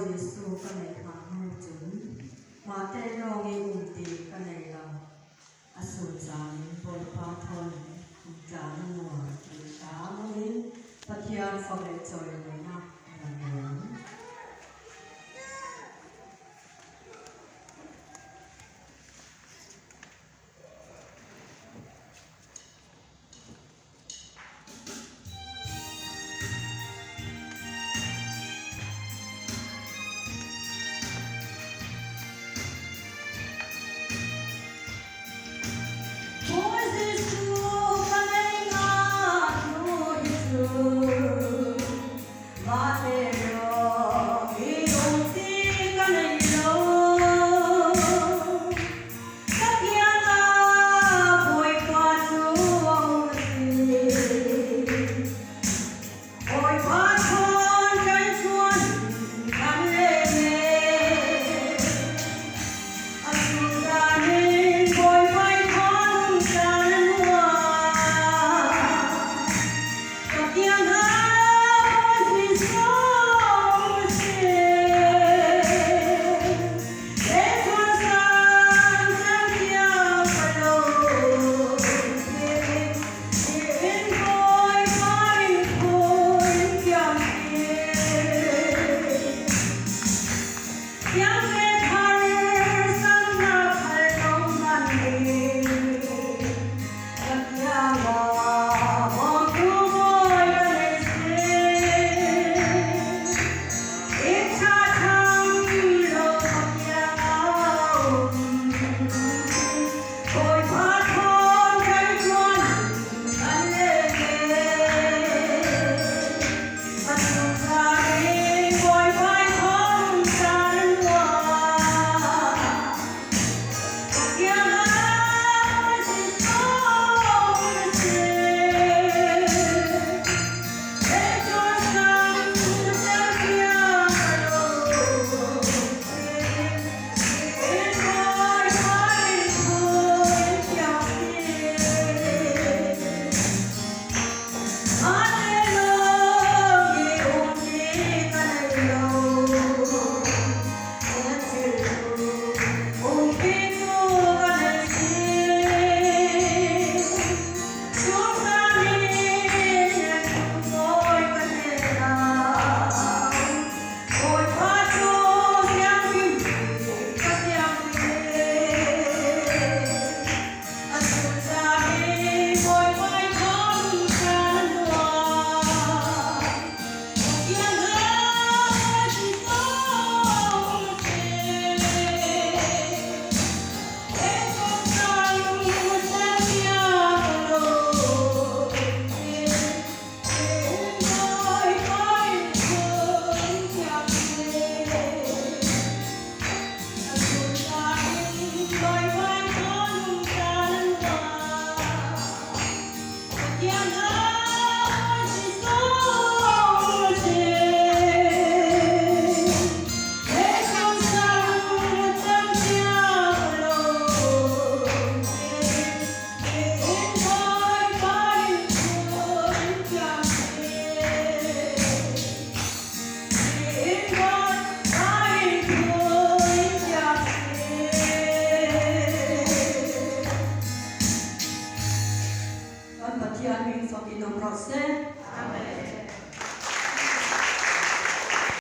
Giêsu cái này hàng hậu chúng mà tên lo nghe ủng tì cái này là sụt giảm bồn phá thôn trả mùa thì trả mới phát hiện sau này trời mới nặng là lớn. Ôi Giêsu, con anh ngã, Chúa Giêsu.